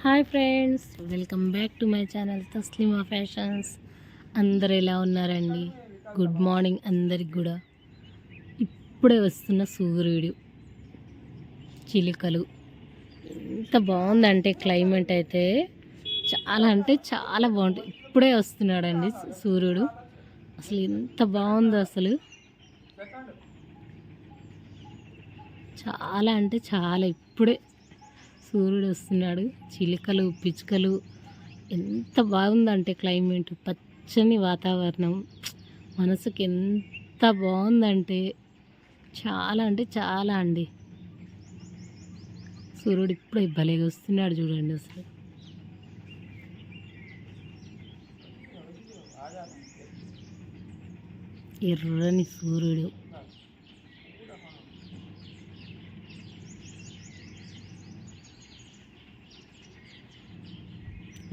Hi friends, welcome back to my channel Taslima fashions. అందరు ఎలా ఉన్నారండి? గుడ్ మార్నింగ్ అందరికి కూడా. ఇప్పుడే వస్తున్న సూర్యుడు, చిలుకలు, ఎంత బాగుందంటే క్లైమేట్ అయితే చాలా అంటే చాలా బాగుంటుంది. ఇప్పుడే వస్తున్నాడండి సూర్యుడు. అసలు ఎంత బాగుందో అసలు, చాలా అంటే చాలా ఇప్పుడే సూర్యుడు వస్తున్నాడు. చిలుకలు, పిచ్చుకలు, ఎంత బాగుందంటే క్లైమేట్, పచ్చని వాతావరణం, మనసుకి ఎంత బాగుందంటే చాలా అంటే చాలా అండి. సూర్యుడు ఇప్పుడే భలేగా వస్తున్నాడు చూడండి అసలు. ఎర్రని సూర్యుడు,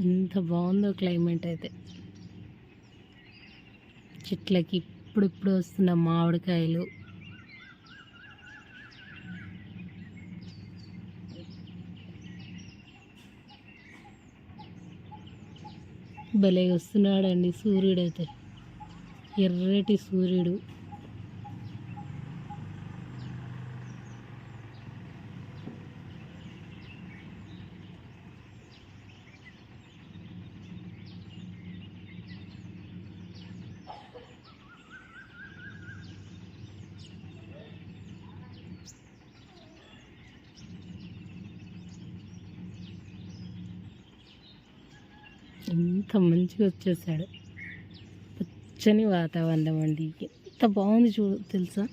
ఎంత బాగుందో క్లైమేట్ అయితే. చెట్లకి ఇప్పుడిప్పుడు వస్తున్న మామిడికాయలు, భలే వస్తున్నాడండి సూర్యుడు అయితే, ఎర్రటి సూర్యుడు. ఎంత మంచిగా వచ్చేసాడు. పచ్చని వాతావరణం అండి, ఎంత బాగుంది తెలుసా.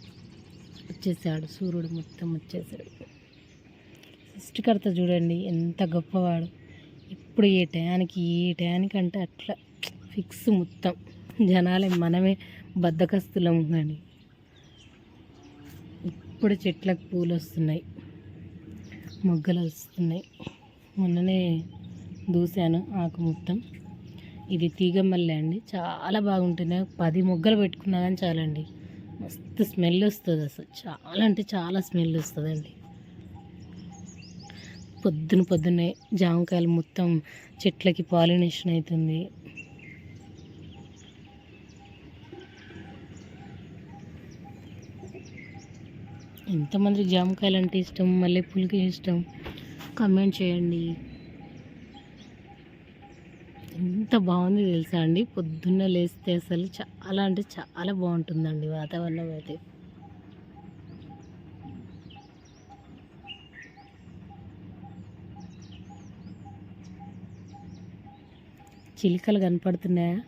వచ్చేసాడు సూర్యుడు, మొత్తం వచ్చేసాడు. సృష్టికర్త చూడండి ఎంత గొప్పవాడు. ఇప్పుడు ఏ టయానికి అంటే అట్లా ఫిక్స్ మొత్తం. జనాలే మనమే బద్ధకస్తులం కానీ. ఇప్పుడు చెట్లకు పూలు వస్తున్నాయి, మొగ్గలు వస్తున్నాయి. మొన్ననే దూసాను ఆకు మొత్తం. ఇది తీగ మల్లె అండి, చాలా బాగుంటుంది. 10 మొగ్గలు పెట్టుకున్నా కానీ చాలండి, మస్తు స్మెల్ వస్తుంది అసలు. చాలా అంటే చాలా స్మెల్ వస్తుందండి. పొద్దున్నే జామకాయలు మొత్తం చెట్లకి పాలినేషన్ అవుతుంది. ఎంతమందికి జామకాయలు అంటే ఇష్టం, మల్లెపూలకి ఇష్టం, కమెంట్ చేయండి. ఎంత బాగుంది తెలుసా అండి. పొద్దున్న లేస్తే అసలు చాలా అంటే చాలా బాగుంటుందండి వాతావరణం అయితే. చిలుకలు కనపడుతున్నాయా?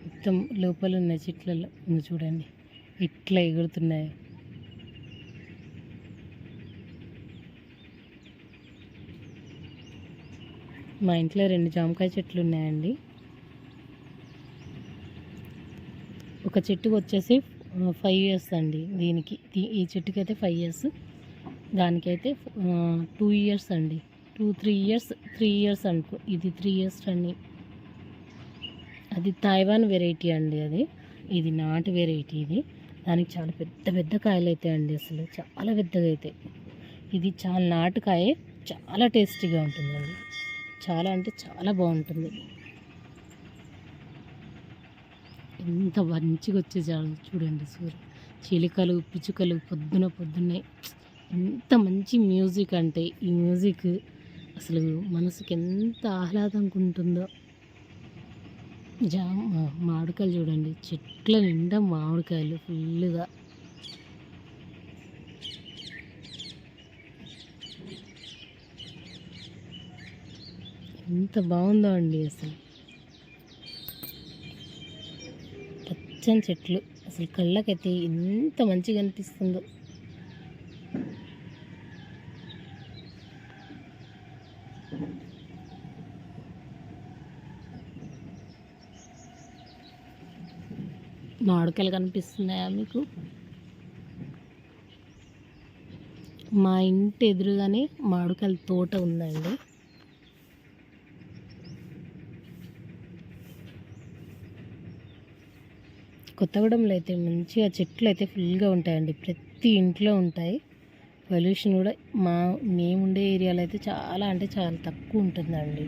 మొత్తం లోపల ఉన్న చెట్లలో చూడండి ఎట్లా ఎగురుతున్నాయో. మా ఇంట్లో 2 జామకాయ చెట్లు ఉన్నాయండి. ఒక చెట్టుకు వచ్చేసి 5 ఇయర్స్ అండి. ఈ చెట్టుకి అయితే 5 ఇయర్స్, దానికైతే 2 ఇయర్స్ అండి. 3 ఇయర్స్ అనుకో. ఇది 3 ఇయర్స్ అండి. అది తైవాన్ వెరైటీ అండి. ఇది నాటు వెరైటీ. దానికి చాలా పెద్ద పెద్ద కాయలు అవుతాయి అండి, అసలు చాలా పెద్దగా అవుతాయి. ఇది చాలా నాటుకాయ, చాలా టేస్టీగా ఉంటుందండి. చాలా అంటే చాలా బాగుంటుంది. ఎంత మంచిగా వచ్చేసాడు చూడండి సూర్యుడు. చిలుకలు, పిచ్చుకలు పొద్దున్నే ఎంత మంచి మ్యూజిక్ అంటే, ఈ మ్యూజిక్ అసలు మనసుకి ఎంత ఆహ్లాదంగా ఉంటుందో. మామిడికాయలు చూడండి, చెట్ల నిండా మామిడికాయలు ఫుల్గా. ఎంత బాగుందో అండి అసలు. పచ్చని చెట్లు, అసలు కళ్ళకైతే ఎంత మంచిగా అనిపిస్తుందో. మామిడికాయలు కనిపిస్తున్నాయా మీకు? మా ఇంటి ఎదురుగానే మామిడికాయల తోట ఉందండి. కొత్తగూడెంలో అయితే మంచిగా చెట్లు అయితే ఫుల్గా ఉంటాయండి, ప్రతి ఇంట్లో ఉంటాయి. పొల్యూషన్ కూడా మేముండే ఏరియాలో అయితే చాలా అంటే చాలా తక్కువ ఉంటుందండి.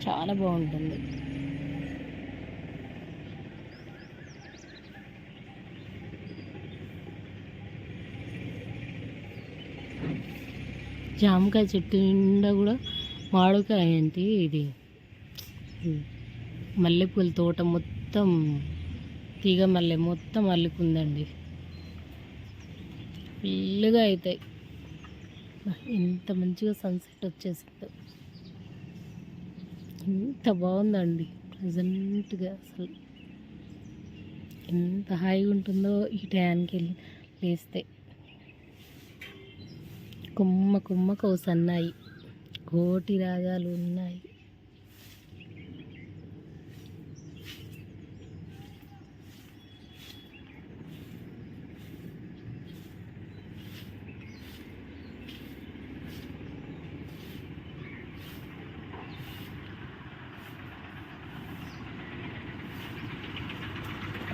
చాలా బాగుంటుంది. జామకాయ చెట్టు నిండా కూడా మామిడికాయ ఏంటి ఇది మల్లెపూల తోట మొత్తం తీగ మల్లె మొత్తం అల్లుకుందండి. ఫుల్గా అవుతాయి. ఎంత మంచిగా సన్సెట్ వచ్చేసిందో, ఎంత బాగుందండి ప్రజెంట్గా. అసలు ఎంత హాయిగా ఉంటుందో ఈ టయానికి వెళ్ళి లేస్తే. కొమ్మ కొమ్మకు సన్నాయి కోటి రాగాలు ఉన్నాయి.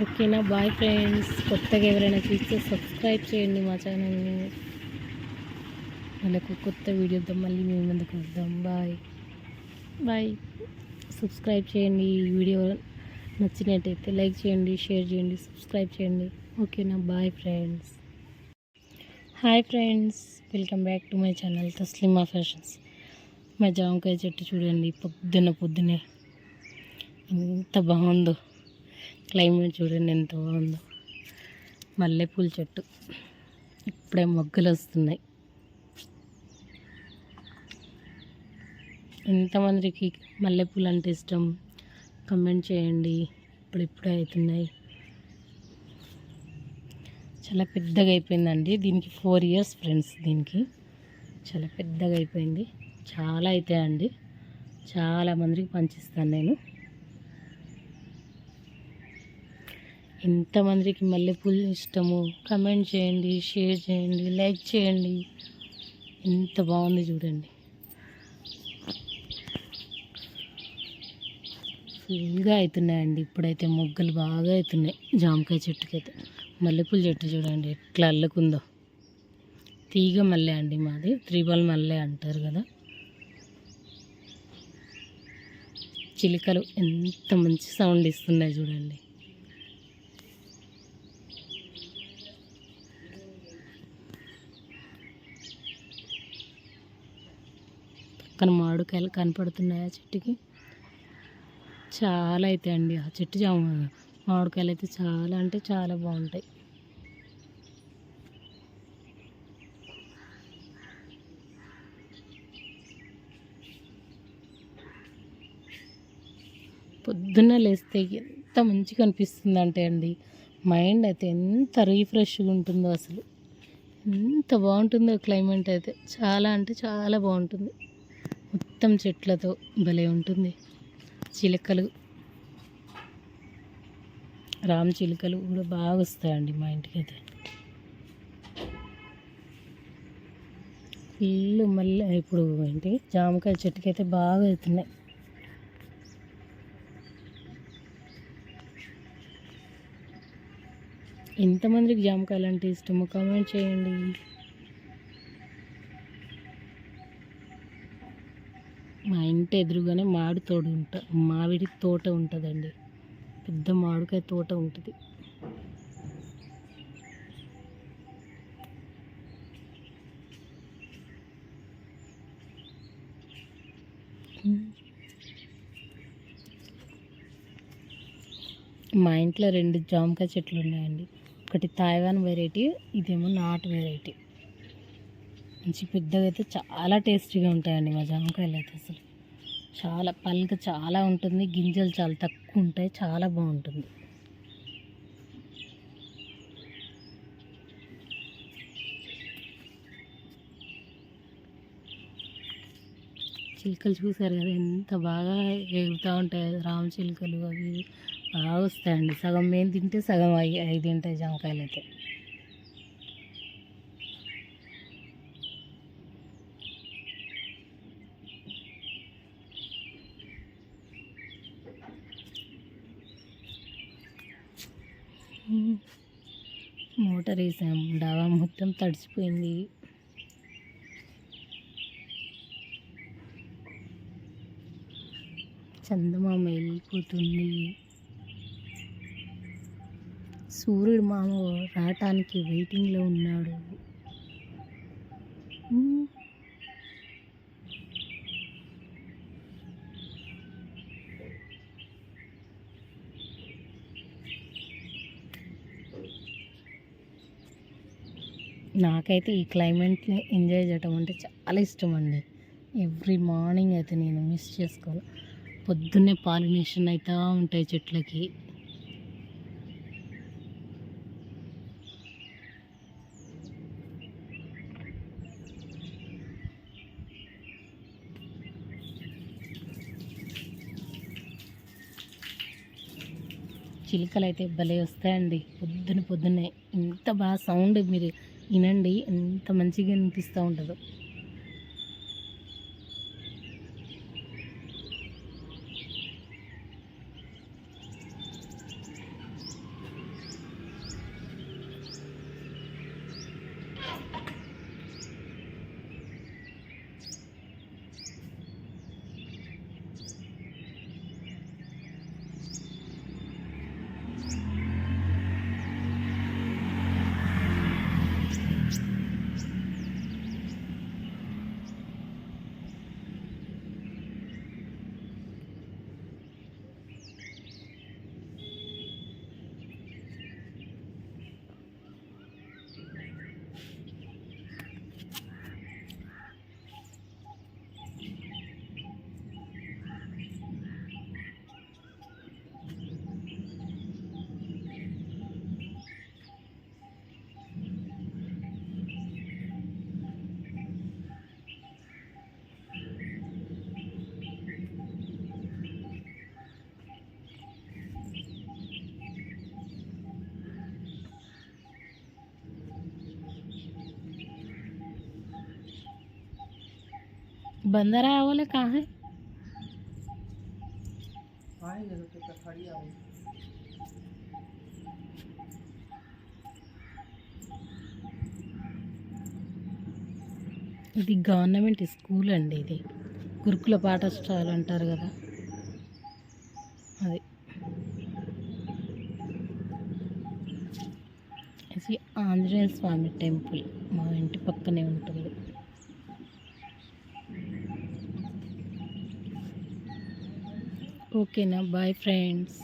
ఓకేనా, బాయ్ ఫ్రెండ్స్. కొత్తగా ఎవరైనా చూస్తే సబ్స్క్రైబ్ చేయండి మా ఛానల్ని. మనకు కొత్త వీడియోతో మళ్ళీ మీ ముందుకు వద్దాం. Bye bye. సబ్స్క్రైబ్ చేయండి. ఈ వీడియో నచ్చినట్టయితే లైక్ చేయండి, షేర్ చేయండి, సబ్స్క్రైబ్ చేయండి. ఓకేనా, bye friends. Hi friends, welcome back to my channel Taslima fashions. మా జామకాయ చెట్టు చూడండి, పొద్దున్నే ఎంత బాగుందో. క్లైమేట్ చూడండి ఎంత బాగుందో. మల్లెపూల చెట్టు ఇప్పుడే మొగ్గలు వస్తున్నాయి. ఎంతమందికి మల్లెపూలు అంటే ఇష్టం కమెంట్ చేయండి. ఇప్పుడే అవుతున్నాయి. చాలా పెద్దగా అయిపోయిందండి. దీనికి 4 years ఫ్రెండ్స్. దీనికి చాలా పెద్దగా అయిపోయింది. చాలా అవుతాయండి. చాలామందికి పంచిస్తాను నేను. ఎంతమందికి మల్లెపూలు ఇష్టము కమెంట్ చేయండి, షేర్ చేయండి, లైక్ చేయండి. ఎంత బాగుంది చూడండి. ఫుల్గా అవుతున్నాయండి. ఇప్పుడైతే మొగ్గలు బాగా అవుతున్నాయి జామకాయ చెట్టుకైతే. మల్లెపూల చెట్టు చూడండి ఎట్లా అల్లుకుందో. తీగ మల్లె అండి మాది, 3 ball మల్లె అంటారు కదా. చిలుకలు ఎంత మంచి సౌండ్ ఇస్తున్నాయి చూడండి. పక్కన మామిడికాయలు కనపడుతున్నాయి ఆ చెట్టుకి. చాలా అవుతాయండి ఆ చెట్టు మామిడికాయలు అయితే చాలా అంటే చాలా బాగుంటాయి. పొద్దున్న లేస్తే ఎంత మంచిగా అనిపిస్తుంది అంటే అండి, మైండ్ అయితే ఎంత రీఫ్రెష్గా ఉంటుందో. అసలు ఎంత బాగుంటుందో క్లైమేట్ అయితే. చాలా అంటే చాలా బాగుంటుంది. మొత్తం చెట్లతో భలే ఉంటుంది. చిలుకలు, రామ్ చిలుకలు కూడా బాగా వస్తాయండి మా ఇంటికి అయితే. ఇల్లు మళ్ళీ ఇప్పుడు ఏంటి జామకాయ చెట్టుకి అయితే బాగా అవుతున్నాయి. ఎంతమందికి జామకాయలు అంటే ఇష్టమో కామెంట్ చేయండి. మా ఇంటి ఎదురుగానే మామిడి తోట ఉంటుందండి. పెద్ద మామిడికాయ తోట ఉంటుంది. మా ఇంట్లో 2 జామకాయ చెట్లు ఉన్నాయండి. ఒకటి తాయివాన్ వెరైటీ, ఇదేమో నాటు వెరైటీ. మంచి పెద్దగా అయితే చాలా టేస్టీగా ఉంటాయండి మా జామకాయలు అయితే. అసలు చాలా పల్క చాలా ఉంటుంది, గింజలు చాలా తక్కువ ఉంటాయి, చాలా బాగుంటుంది. చిలుకలు చూసారు కదా ఎంత బాగా ఎగురుతూ ఉంటాయి. రామ చిలుకలు అవి బాగా వస్తాయండి. సగం మేము తింటే సగం అవి తింటాయి జామకాయలు అయితే. వాటర్ వేసాం, డాబా మొత్తం తడిచిపోయింది. చందమామ వెళ్ళిపోతుంది. సూర్యుడు మామ రావటానికి వెయిటింగ్లో ఉన్నాడు. నాకైతే ఈ క్లైమేట్ని ఎంజాయ్ చేయడం అంటే చాలా ఇష్టం అండి. ఎవ్రీ మార్నింగ్ అయితే నేను మిస్ చేసుకోను. పొద్దున్నే పాలినేషన్ అవుతూ ఉంటాయి చెట్లకి. చిలుకలు అయితే భలే వస్తాయండి పొద్దున్నే. ఎంత బాగా సౌండ్ మీరు వినండి, ఎంత మంచిగా అనిపిస్తూ ఉంటుందో. बंदर आया बोले कहाँ है? ఇది గవర్నమెంట్ స్కూల్ అండి. ఇది గురుకుల పాఠశాల అంటారు కదా, అది. ఇది ఆంజనేయ స్వామి టెంపుల్ మా ఇంటి పక్కనే ఉంటుంది. ఓకేనా, బాయ్ ఫ్రెండ్స్.